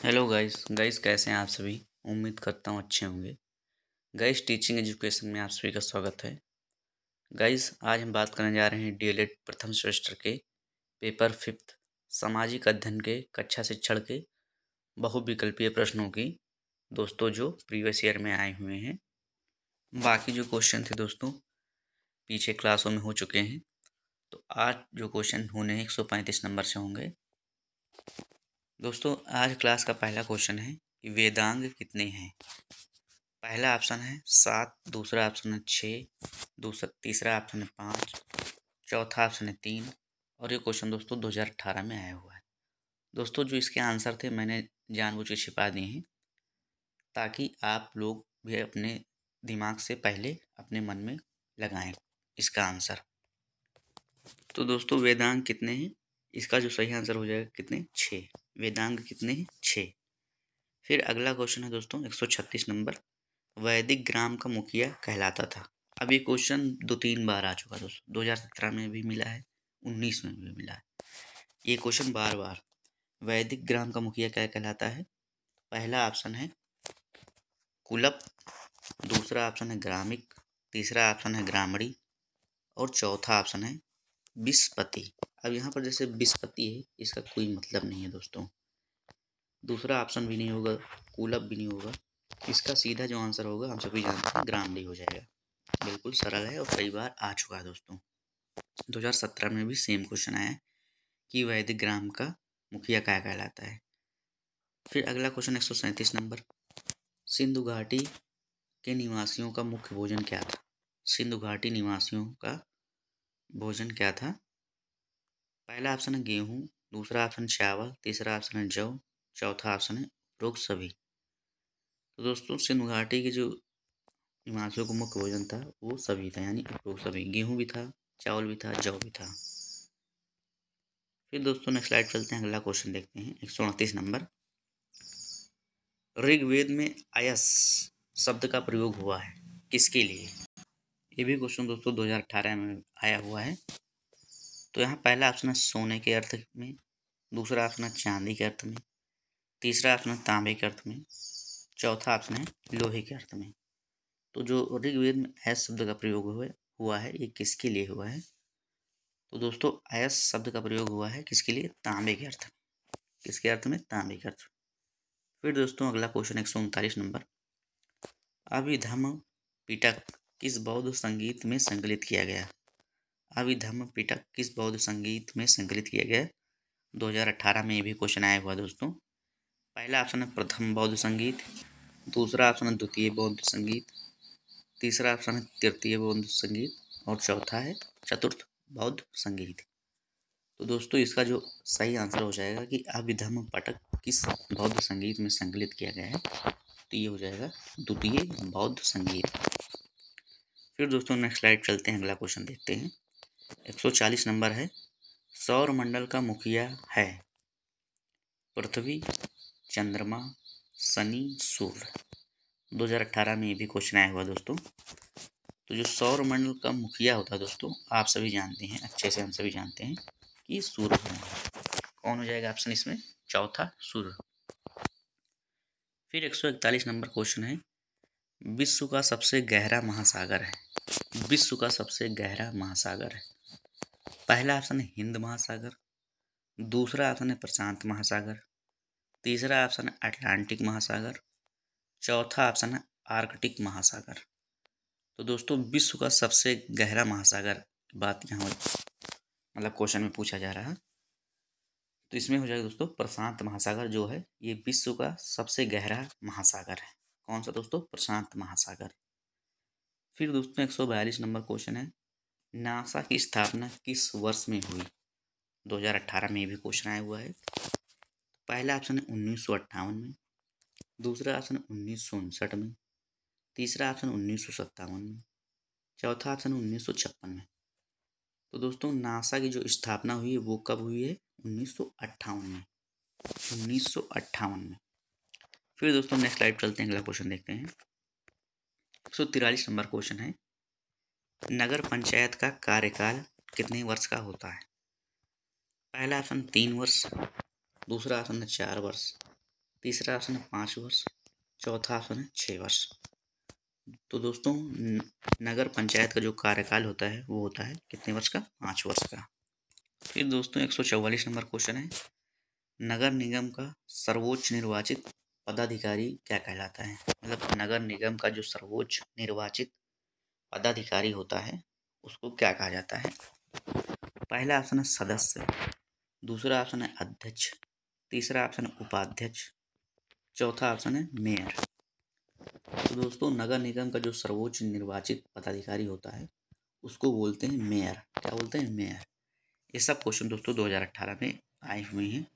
Hello guys कैसे हैं आप सभी। उम्मीद करता हूँ अच्छे होंगे। गाइस टीचिंग एजुकेशन में आप सभी का स्वागत है। गाइस आज हम बात करने जा रहे हैं डीएलएड प्रथम सेमेस्टर के पेपर 5 सामाजिक अध्ययन के कक्षा शिक्षण के बहुविकल्पीय प्रश्नों की दोस्तों जो प्रीवियस ईयर में आए हुए हैं। बाकी जो क्वेश्चन थे दोस्तों पीछे क्लासों में हो चुके हैं। तो आज जो क्वेश्चन होने हैं 135 नंबर से होंगे। दोस्तों आज क्लास का पहला क्वेश्चन है कि वेदांग कितने हैं। पहला ऑप्शन है 7, दूसरा ऑप्शन है 6, तीसरा ऑप्शन है 5, चौथा ऑप्शन है 3 और ये क्वेश्चन दोस्तों 2018 में आया हुआ है। दोस्तों जो इसके आंसर थे मैंने जानबूझ के छिपा दिए हैं ताकि आप लोग भी अपने दिमाग से पहले अपने मन में लगाएं इसका आंसर। तो दोस्तों वेदांग कितने हैं, इसका जो सही आंसर हो जाएगा कितने 6। वेदांग कितने हैं 6। फिर अगला क्वेश्चन है दोस्तों 136 नंबर, वैदिक ग्राम का मुखिया कहलाता था। अब ये क्वेश्चन 2-3 बार आ चुका दोस्तों, 2017 में भी मिला है, 19 में भी मिला है। ये क्वेश्चन बार बार वैदिक ग्राम का मुखिया क्या कहलाता है। पहला ऑप्शन है कुलप, दूसरा ऑप्शन है ग्रामिक, तीसरा ऑप्शन है ग्रामणी और चौथा ऑप्शन है विस्पति। अब यहाँ पर जैसे विस्पति है इसका कोई मतलब नहीं है दोस्तों, दूसरा ऑप्शन भी नहीं होगा, कुलप भी नहीं होगा। इसका सीधा जो आंसर होगा हम सभी जानते हैं ग्रामणी हो जाएगा। बिल्कुल सरल है और कई बार आ चुका है दोस्तों। 2017 में भी सेम क्वेश्चन आया है कि वैदिक ग्राम का मुखिया क्या कहलाता है। फिर अगला क्वेश्चन 137 नंबर, सिंधु घाटी के निवासियों का मुख्य भोजन क्या था। सिंधु घाटी निवासियों का भोजन क्या था। पहला ऑप्शन है गेहूँ, दूसरा ऑप्शन चावल, तीसरा ऑप्शन है जौ, चौथा ऑप्शन है उपरोक्त सभी। तो दोस्तों सिंधु घाटी के जो निवासियों को मुख्य भोजन था वो सभी था, यानी उपरोक्त सभी। गेहूँ भी था, चावल भी था, जौ भी था। फिर दोस्तों नेक्स्ट स्लाइड चलते हैं, अगला क्वेश्चन देखते हैं 129 नंबर, ऋग्वेद में अयस शब्द का प्रयोग हुआ है किसके लिए। ये भी क्वेश्चन दोस्तों 2018 में आया हुआ है। तो यहाँ पहला ऑप्शन है सोने के अर्थ में, दूसरा ऑप्शन है चांदी के अर्थ में, तीसरा ऑप्शन है तांबे के अर्थ में, चौथा ऑप्शन है लोहे के अर्थ में। तो जो ऋग्वेद में अयस शब्द का प्रयोग हुआ है ये किसके लिए हुआ है। तो दोस्तों अयस शब्द का प्रयोग हुआ है किसके लिए, तांबे के अर्थ में। किसके अर्थ में, तांबे के अर्थ में। फिर दोस्तों अगला क्वेश्चन 139 नंबर, अभिधम्म पिटक किस बौद्ध संगीत में संकलित किया गया। अभिधम्म पिटक किस बौद्ध संगीत में संकलित किया गया। 2018 में ये भी क्वेश्चन आया हुआ दोस्तों। पहला ऑप्शन है प्रथम बौद्ध संगीत, दूसरा ऑप्शन है द्वितीय बौद्ध संगीत, तीसरा ऑप्शन है तृतीय बौद्ध संगीत और चौथा है चतुर्थ बौद्ध संगीत। तो दोस्तों इसका जो सही आंसर हो जाएगा कि अभिधम्म पिटक किस बौद्ध संगीत में संकलित किया गया है, तो ये हो जाएगा द्वितीय बौद्ध संगीत। फिर दोस्तों नेक्स्ट स्लाइड चलते हैं, अगला क्वेश्चन देखते हैं 140 नंबर है, सौर मंडल का मुखिया है पृथ्वी, चंद्रमा, शनि, सूर्य। 2018 में ये भी क्वेश्चन आया हुआ दोस्तों। तो जो सौर मंडल का मुखिया होता है दोस्तों आप सभी जानते हैं, अच्छे से हम सभी जानते हैं कि सूर्य होगा। कौन हो जाएगा ऑप्शन इसमें, चौथा सूर्य। फिर 141 नंबर क्वेश्चन है, विश्व का सबसे गहरा महासागर है। विश्व का सबसे गहरा महासागर है। पहला ऑप्शन है हिंद महासागर, दूसरा ऑप्शन है प्रशांत महासागर, तीसरा ऑप्शन है अटलांटिक महासागर, चौथा ऑप्शन है आर्कटिक महासागर। तो दोस्तों विश्व का सबसे गहरा महासागर बात यहाँ मतलब क्वेश्चन में पूछा जा रहा है, तो इसमें हो जाएगा दोस्तों प्रशांत महासागर जो है ये विश्व का सबसे गहरा महासागर है। कौन सा दोस्तों, प्रशांत महासागर। फिर दोस्तों 142 नंबर क्वेश्चन है, नासा की स्थापना किस वर्ष में हुई। 2018 में भी क्वेश्चन आया हुआ है। पहला ऑप्शन है 1958 में, दूसरा ऑप्शन है 1959 में, तीसरा ऑप्शन 1957 में, चौथा ऑप्शन 1956 में। तो दोस्तों नासा की जो स्थापना हुई है वो कब हुई है, 1958 में। 1958 में। फिर दोस्तों नेक्स्ट स्लाइड चलते हैं, अगला क्वेश्चन देखते हैं 143 नंबर क्वेश्चन है, नगर पंचायत का कार्यकाल कितने वर्ष का होता है। पहला ऑप्शन 3 वर्ष, दूसरा ऑप्शन है 4 वर्ष, तीसरा ऑप्शन है 5 वर्ष, चौथा ऑप्शन है 6 वर्ष। तो दोस्तों नगर पंचायत का जो कार्यकाल होता है वो होता है कितने वर्ष का? 5 वर्ष का। फिर दोस्तों 144 नंबर क्वेश्चन है, नगर निगम का सर्वोच्च निर्वाचित पदाधिकारी क्या कहलाता है? मतलब नगर निगम का जो सर्वोच्च निर्वाचित पदाधिकारी होता है उसको क्या कहा जाता है? पहला ऑप्शन है सदस्य, दूसरा ऑप्शन है अध्यक्ष, तीसरा ऑप्शन है उपाध्यक्ष, चौथा ऑप्शन है मेयर। तो दोस्तों नगर निगम का जो सर्वोच्च निर्वाचित पदाधिकारी होता है उसको बोलते हैं मेयर। क्या बोलते हैं? मेयर। ये सब क्वेश्चन दोस्तों 2018 में आए हुए हैं।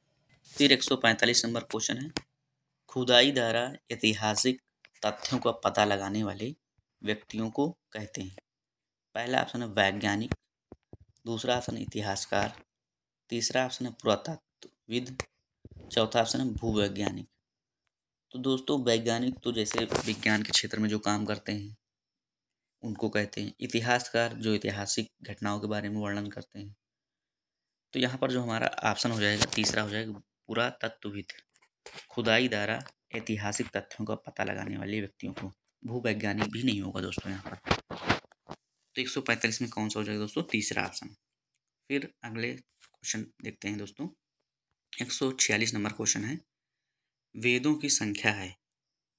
फिर 145 नंबर क्वेश्चन है, खुदाई द्वारा ऐतिहासिक तथ्यों का पता लगाने वाले व्यक्तियों को कहते हैं? पहला ऑप्शन है वैज्ञानिक, दूसरा ऑप्शन है इतिहासकार, तीसरा ऑप्शन है पुरातत्वविद, चौथा ऑप्शन है भूवैज्ञानिक। तो दोस्तों वैज्ञानिक तो जैसे विज्ञान के क्षेत्र में जो काम करते हैं उनको कहते हैं, इतिहासकार जो ऐतिहासिक घटनाओं के बारे में वर्णन करते हैं। तो यहाँ पर जो हमारा ऑप्शन हो जाएगा तीसरा हो जाएगा पुरातत्वविद, खुदाई द्वारा ऐतिहासिक तथ्यों का पता लगाने वाले व्यक्तियों को। भूवैज्ञानिक भी नहीं होगा दोस्तों यहाँ पर। तो 145 में कौन सा हो जाएगा दोस्तों? तीसरा ऑप्शन। फिर अगले क्वेश्चन देखते हैं दोस्तों। 146 नंबर क्वेश्चन है, वेदों की संख्या है?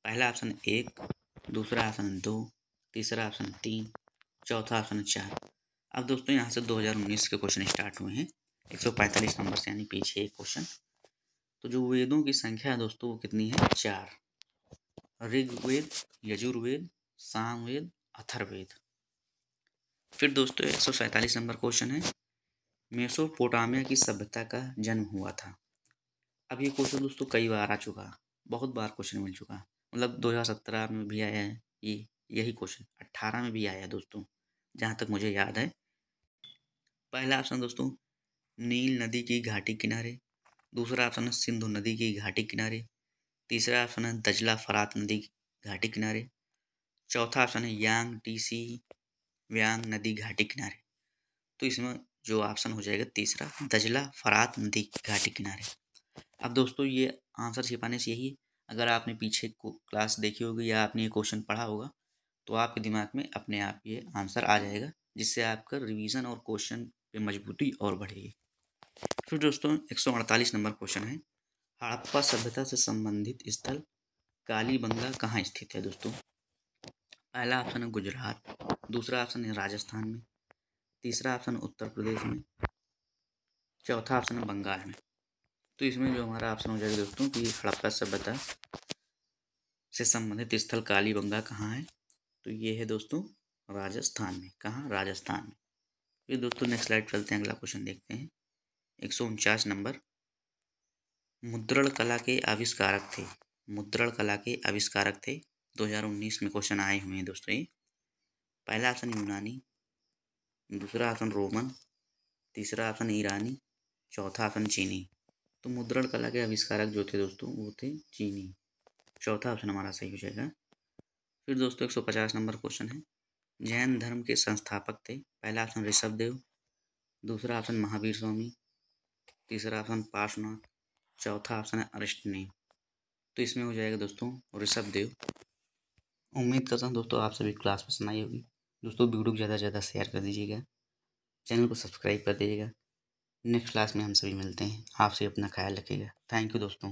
पहला ऑप्शन 1, दूसरा ऑप्शन 2, तीसरा ऑप्शन 3, चौथा ऑप्शन 4। अब दोस्तों यहाँ से 2019 के क्वेश्चन स्टार्ट हुए हैं 145 नंबर से, यानी पीछे एक क्वेश्चन। तो जो वेदों की संख्या है दोस्तों वो कितनी है? 4। ऋग्वेद, यजुर्वेद, सामवेद, अथर्ववेद। फिर दोस्तों 147 नंबर क्वेश्चन है, मेसोपोटामिया की सभ्यता का जन्म हुआ था? अब ये क्वेश्चन दोस्तों कई बार आ चुका, बहुत बार क्वेश्चन मिल चुका। मतलब 2017 में भी आया है यही क्वेश्चन, 18 में भी आया है दोस्तों, जहाँ तक मुझे याद है। पहला ऑप्शन दोस्तों नील नदी की घाटी किनारे, दूसरा ऑप्शन है सिंधु नदी की घाटी किनारे, तीसरा ऑप्शन है दजला फरात नदी घाटी किनारे, चौथा ऑप्शन है यांग टीसी व्यांग नदी घाटी किनारे। तो इसमें जो ऑप्शन हो जाएगा तीसरा, दजला फरात नदी घाटी किनारे। अब दोस्तों ये आंसर छिपाने से यही, अगर आपने पीछे क्लास देखी होगी या आपने ये क्वेश्चन पढ़ा होगा तो आपके दिमाग में अपने आप ये आंसर आ जाएगा, जिससे आपका रिवीजन और क्वेश्चन पे मजबूती और बढ़ेगी। फिर दोस्तों 148 नंबर क्वेश्चन है, हड़प्पा सभ्यता से संबंधित स्थल कालीबंगा कहाँ स्थित है दोस्तों? पहला ऑप्शन है गुजरात, दूसरा ऑप्शन है राजस्थान में, तीसरा ऑप्शन उत्तर प्रदेश में, चौथा ऑप्शन है बंगाल में। तो इसमें जो हमारा ऑप्शन हो जाएगा दोस्तों कि हड़प्पा सभ्यता से संबंधित स्थल कालीबंगा कहाँ है? तो ये है दोस्तों राजस्थान में। कहाँ? राजस्थान में। फिर दोस्तों नेक्स्ट स्लाइड चलते हैं, अगला क्वेश्चन देखते हैं 149 नंबर, मुद्रण कला के आविष्कारक थे? मुद्रण कला के आविष्कारक थे 2019 में क्वेश्चन आए हुए हैं दोस्तों ये। पहला ऑप्शन यूनानी, दूसरा ऑप्शन रोमन, तीसरा ऑप्शन ईरानी, चौथा ऑप्शन चीनी। तो मुद्रण कला के आविष्कारक जो थे दोस्तों वो थे चीनी। चौथा ऑप्शन हमारा सही हो जाएगा। फिर दोस्तों 150 नंबर क्वेश्चन है, जैन धर्म के संस्थापक थे? पहला ऑप्शन ऋषभदेव, दूसरा ऑप्शन महावीर स्वामी, तीसरा ऑप्शन पार्श्वनाथ, चौथा ऑप्शन है अरिस्टनेय। तो इसमें हो जाएगा दोस्तों ऋषभदेव। उम्मीद करता हूँ दोस्तों आप सभी क्लास पसंद आई होगी। दोस्तों वीडियो को ज़्यादा से ज़्यादा शेयर कर दीजिएगा, चैनल को सब्सक्राइब कर दीजिएगा। नेक्स्ट क्लास में हम सभी मिलते हैं। आप सभी अपना ख्याल रखिएगा। थैंक यू दोस्तों।